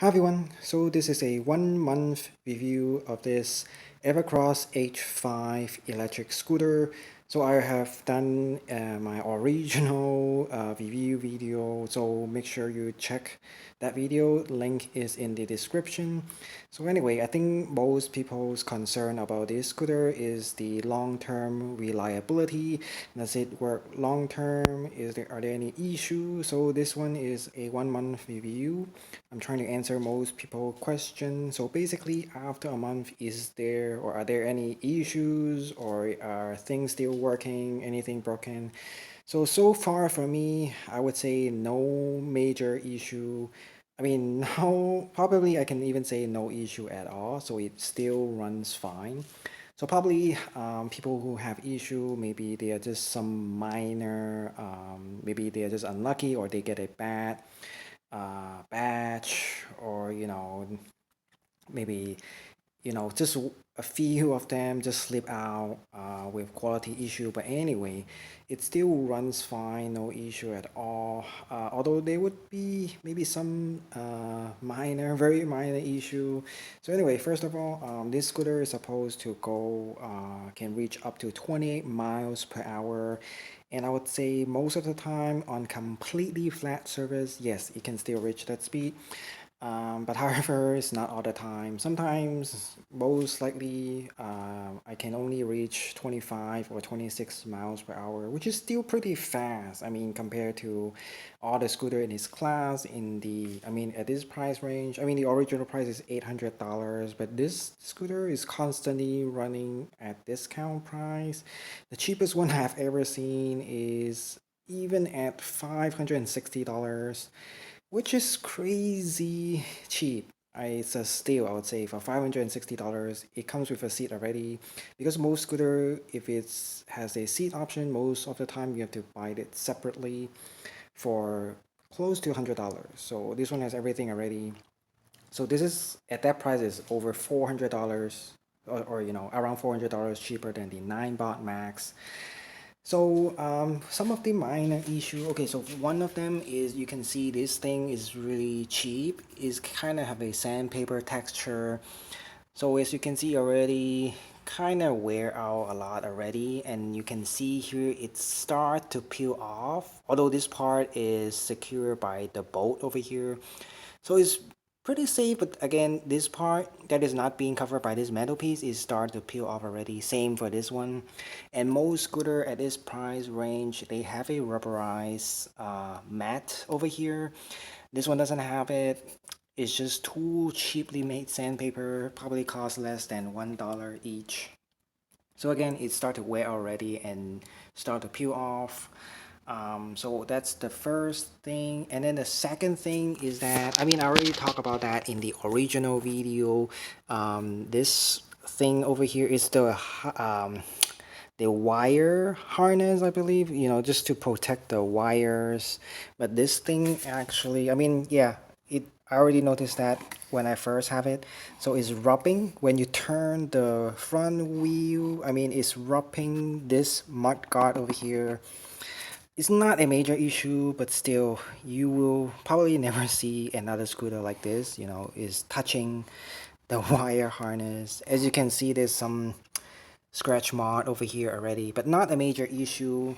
Hi everyone, so this is a 1 month review of this Evercross H5 electric scooter. So I have done my original review video, so make sure you check that video. Link is in the description. So anyway, I think most people's concern about this scooter is the long-term reliability. Does it work long-term? Are there any issues? So this one is a 1 month review. I'm trying to answer most people questions. So basically, after a month, is there or are there any issues, or are things still working? Anything broken? So far for me, I would say no major issue. I mean, now probably I can even say no issue at all. So it still runs fine. So probably people who have issue, maybe they are just some minor, maybe they are just unlucky, or they get a bad batch, or maybe just a few of them just slip out with quality issue. But anyway, it still runs fine, no issue at all. Although there would be maybe some minor, very minor issue. So anyway, first of all, this scooter is supposed to go can reach up to 28 miles per hour. And I would say most of the time on completely flat surface, yes, it can still reach that speed. But however, it's not all the time. Sometimes, most likely, I can only reach 25 or 26 miles per hour, which is still pretty fast. I mean, compared to all the scooter in its class, at this price range. I mean, the original price is $800, but this scooter is constantly running at discount price. The cheapest one I've ever seen is even at $560, which is crazy cheap. It's a steal, I would say, for $560. It comes with a seat already, because most scooter, if it's has a seat option, most of the time you have to buy it separately for close to $100. So this one has everything already. So this is at that price is over $400, or around $400 cheaper than the 9 baht max. So some of the minor issue. Okay, so one of them is, you can see this thing is really cheap. It's kind of have a sandpaper texture. So as you can see already, kind of wear out a lot already, and you can see here it start to peel off. Although this part is secure by the bolt over here, so it's pretty safe. But again, this part that is not being covered by this metal piece is start to peel off already. Same for this one. And most scooter at this price range, they have a rubberized mat over here. This one doesn't have it. It's just too cheaply made sandpaper, probably cost less than $1 each. So again, it start to wear already and start to peel off. So that's the first thing. And then the second thing is that, I already talked about that in the original video. This thing over here is the wire harness, I believe, just to protect the wires. But this thing actually, yeah, I already noticed that when I first have it. So it's rubbing when you turn the front wheel. It's rubbing this mud guard over here. It's not a major issue, but still, you will probably never see another scooter like this, is touching the wire harness. As you can see, there's some scratch mark over here already, but not a major issue.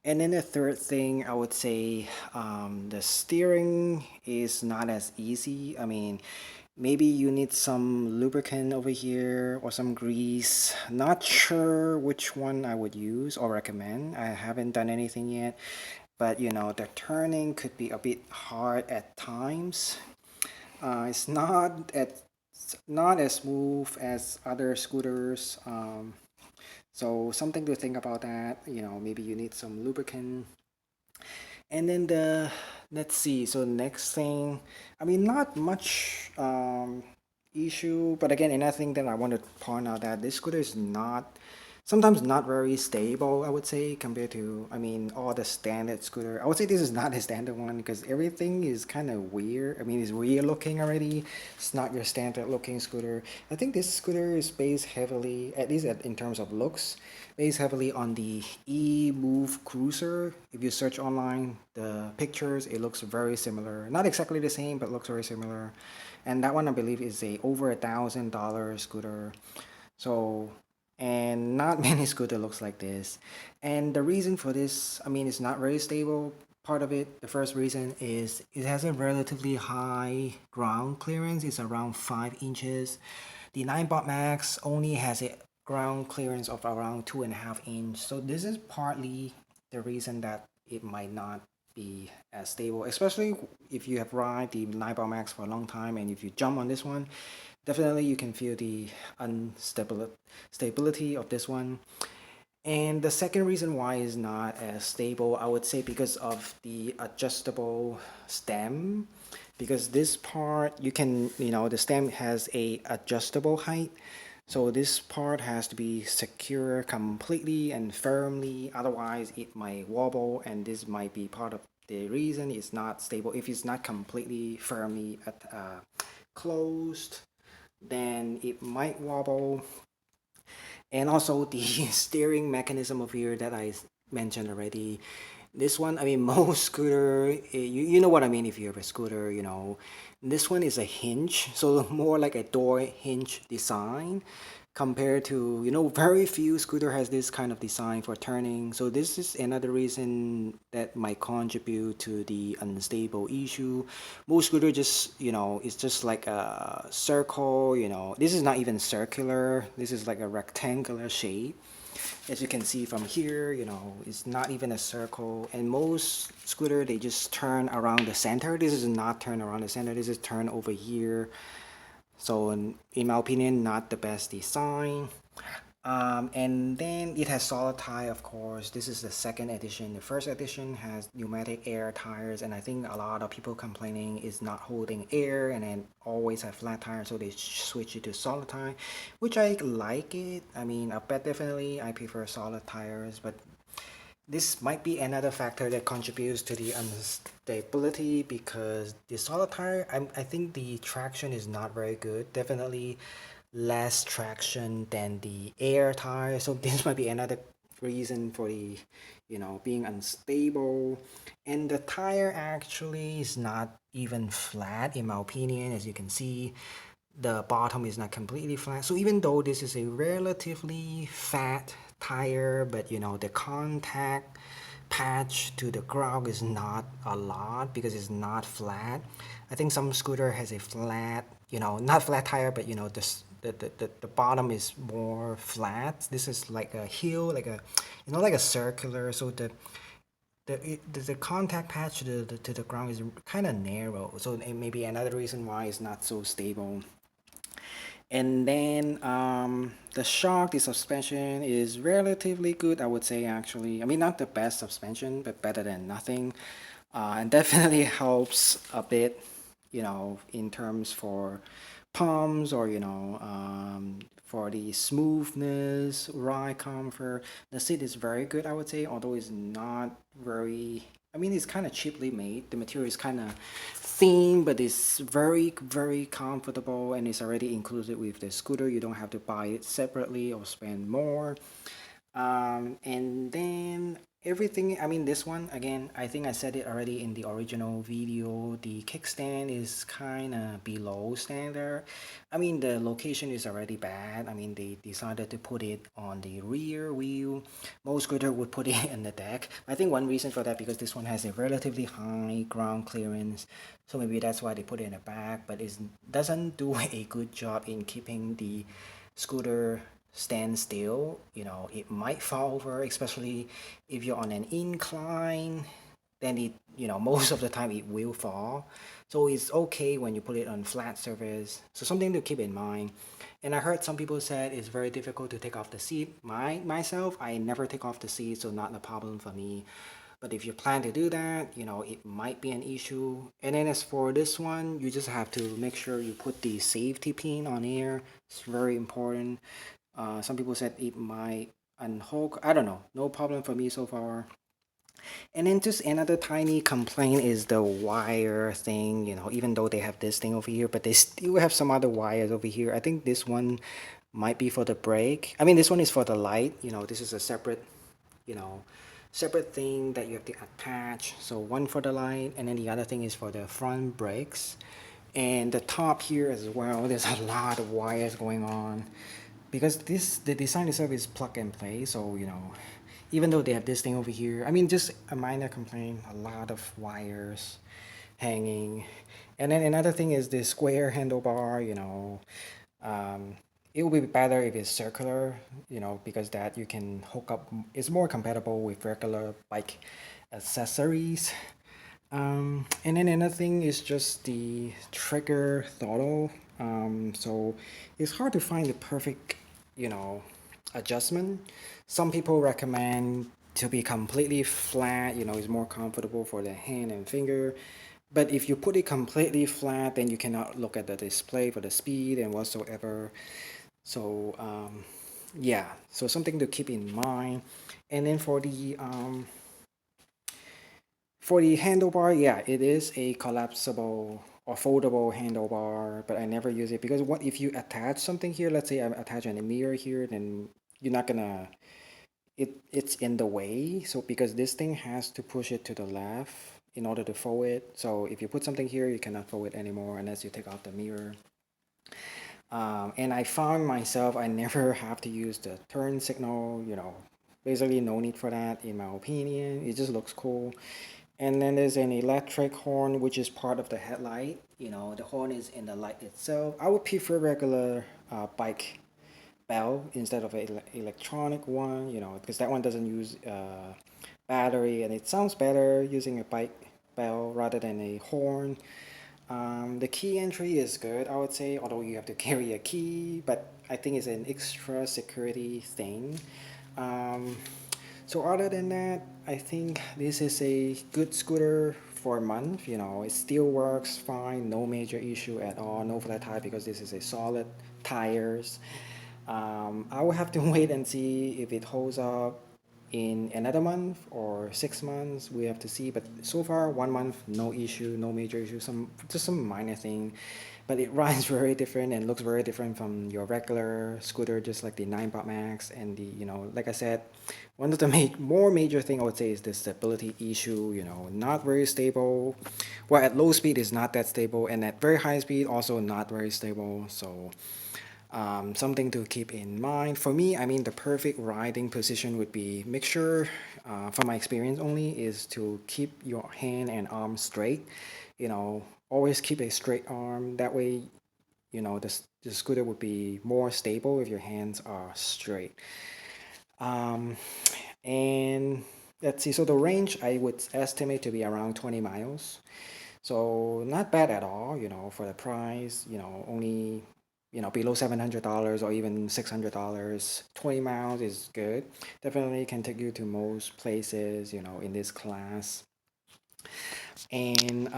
And then the third thing, I would say, the steering is not as easy. Maybe you need some lubricant over here or some grease. Not sure which one I would use or recommend. I haven't done anything yet, but the turning could be a bit hard at times. It's not as smooth as other scooters. So something to think about that. Maybe you need some lubricant. And then let's see. So next thing, not much issue, but again, another thing that I want to point out, that this scooter is not sometimes not very stable, I would say, compared to, I mean, all the standard scooter. I would say this is not a standard one because everything is kind of weird. I mean, it's weird looking already. It's not your standard looking scooter. I think this scooter is based heavily, at least in terms of looks, based heavily on the E-Move Cruiser. If you search online, the pictures, it looks very similar. Not exactly the same, but looks very similar. And that one, I believe, is a over $1,000 scooter. So, and not many scooter looks like this. And the reason for this, I mean, it's not very stable. Part of it, the first reason is it has a relatively high ground clearance. It's around 5 inches. The 9 Max only has a ground clearance of around 2.5 inch. So this is partly the reason that it might not be as stable, especially if you have ride the 9 Max for a long time, and if you jump on this one, definitely you can feel the stability of this one. And the second reason why it's not as stable, I would say, because of the adjustable stem. Because this part, you can, the stem has a adjustable height. So this part has to be secure completely and firmly, otherwise it might wobble, and this might be part of the reason it's not stable. If it's not completely firmly closed, then it might wobble. And also the steering mechanism of here that I mentioned already. This one, I mean, most scooter, you know what I mean if you have a scooter, This one is a hinge, so more like a door hinge design compared to, very few scooter has this kind of design for turning. So this is another reason that might contribute to the unstable issue. Most scooter just, it's just like a circle, This is not even circular. This is like a rectangular shape. As you can see from here, it's not even a circle. And most scooter, they just turn around the center. This is not turn around the center. This is turn over here. So in my opinion, not the best design. And then it has solid tire, of course. This is the second edition. The first edition has pneumatic air tires, and I think a lot of people complaining is not holding air and then always have flat tires, so they switch it to solid tire, which I like it. I mean, I bet definitely I prefer solid tires, but this might be another factor that contributes to the instability because the solid tire, I think the traction is not very good. Definitely less traction than the air tire. So this might be another reason for the, being unstable. And the tire actually is not even flat in my opinion. As you can see, the bottom is not completely flat. So even though this is a relatively fat tire, but the contact patch to the ground is not a lot because it's not flat. I think some scooter has a flat, not flat tire, but the bottom is more flat. This is like a heel, like a, like a circular. So the contact patch to the ground is kind of narrow. So it may be another reason why it's not so stable. And then the shock, the suspension is relatively good, I would say, actually. I mean, not the best suspension, but better than nothing. And definitely helps a bit, in terms for pumps or, for the smoothness, ride comfort. The seat is very good, I would say, although it's not very, I mean, it's kind of cheaply made. The material is kind of thin, but it's very, very comfortable and it's already included with the scooter. You don't have to buy it separately or spend more. And then everything, I mean, this one, again, I think I said it already in the original video. The kickstand is kind of below standard. I mean, the location is already bad. I mean, they decided to put it on the rear wheel. Most scooter would put it in the deck. I think one reason for that because this one has a relatively high ground clearance. So maybe that's why they put it in the back, but it doesn't do a good job in keeping the scooter stand still. It might fall over, especially if you're on an incline, then it, most of the time it will fall. So it's okay when you put it on flat surface. So something to keep in mind. And I heard some people said it's very difficult to take off the seat. Myself, I never take off the seat, so not a problem for me. But if you plan to do that, it might be an issue. And then as for this one, you just have to make sure you put the safety pin on here. It's very important. Some people said it might unhook. I don't know, no problem for me so far. And then just another tiny complaint is the wire thing, even though they have this thing over here, but they still have some other wires over here. I think this one might be for the brake. I mean, this one is for the light. This is a separate, you know, separate thing that you have to attach. So one for the light, and then the other thing is for the front brakes. And the top here as well, there's a lot of wires going on because the design itself is plug and play. So even though they have this thing over here, I mean, just a minor complaint, a lot of wires hanging. And then another thing is the square handlebar. um, it will be better if it's circular, because that you can hook up. It's more compatible with regular bike accessories. And then another thing is just the trigger throttle. So it's hard to find the perfect, you know, adjustment. Some people recommend to be completely flat, it's more comfortable for the hand and finger. But if you put it completely flat, then you cannot look at the display for the speed and whatsoever. So yeah, so something to keep in mind. And then for the handlebar, yeah, it is a collapsible or foldable handlebar, but I never use it because what if you attach something here? Let's say I'm attaching a mirror here, then you're not gonna it's in the way. So because this thing has to push it to the left in order to fold it. So if you put something here, you cannot fold it anymore unless you take off the mirror. And I found myself, I never have to use the turn signal, basically no need for that in my opinion. It just looks cool. And then there's an electric horn, which is part of the headlight. The horn is in the light itself. I would prefer regular bike bell instead of an electronic one, because that one doesn't use battery and it sounds better using a bike bell rather than a horn. The key entry is good, I would say, although you have to carry a key, but I think it's an extra security thing. Um, so other than that, I think this is a good scooter for a month. It still works fine, no major issue at all, no flat tire because this is a solid tires. I will have to wait and see if it holds up in another month or 6 months. We have to see. But so far, 1 month, no issue, no major issue. Some minor thing, but it rides very different and looks very different from your regular scooter, just like the 9 Max and the like I said, one of the more major thing I would say is the stability issue. Not very stable. Well, at low speed is not that stable, and at very high speed also not very stable. So something to keep in mind. For me, I mean, the perfect riding position would be make sure, from my experience only, is to keep your hand and arm straight. Always keep a straight arm. That way, the scooter would be more stable if your hands are straight. Um, and let's see, so the range I would estimate to be around 20 miles. So not bad at all, for the price, only, below $700 or even $600. 20 miles is good. Definitely can take you to most places, in this class. And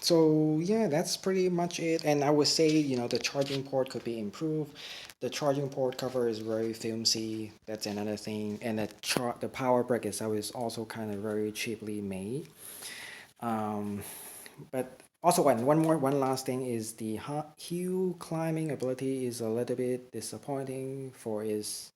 so yeah, that's pretty much it. And I would say, the charging port could be improved. The charging port cover is very flimsy. That's another thing. And the power brick itself is also kind of very cheaply made. Um, but also one last thing is the hill climbing ability is a little bit disappointing for its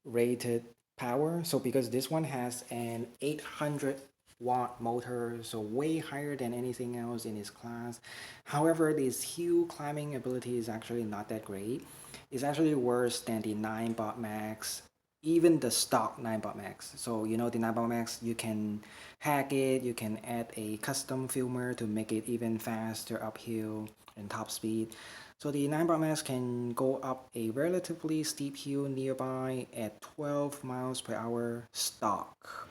rated power. So because this one has an 800-watt motor, so way higher than anything else in its class. However, this hill climbing ability is actually not that great. It's actually worse than the 9 Max, even the stock 9 Max. So the 9 Max, you can hack it, you can add a custom filmer to make it even faster uphill and top speed. So the 9 Max can go up a relatively steep hill nearby at 12 miles per hour stock.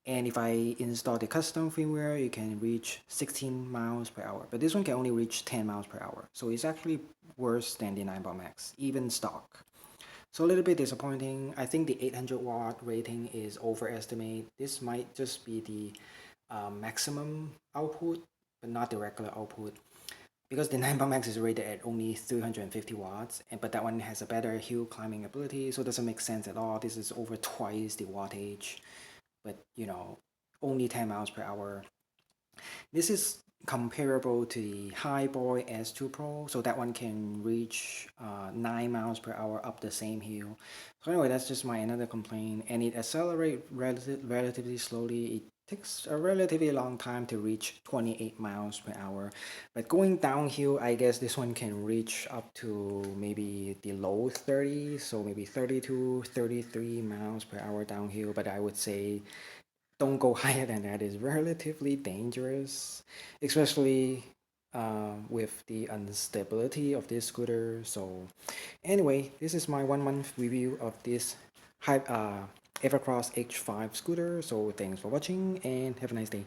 And if I install the custom firmware, you can reach 16 miles per hour. But this one can only reach 10 miles per hour. So it's actually worse than the 9 Max, even stock. So a little bit disappointing. I think the 800-watt rating is overestimated. This might just be the maximum output, but not the regular output. because the 9 Max is rated at only 350 watts, but that one has a better hill climbing ability, so it doesn't make sense at all. This is over twice the wattage, but only 10 miles per hour. This is comparable to the Highboy S2 Pro, so that one can reach 9 miles per hour up the same hill. So anyway, that's just my another complaint, and it accelerates relatively slowly. It takes a relatively long time to reach 28 miles per hour, but going downhill, I guess this one can reach up to maybe the low 30s, so maybe 32, 33 miles per hour downhill, but I would say don't go higher than that is relatively dangerous, especially with the instability of this scooter. So anyway, this is my 1 month review of this Evercross H5 scooter. So thanks for watching and have a nice day.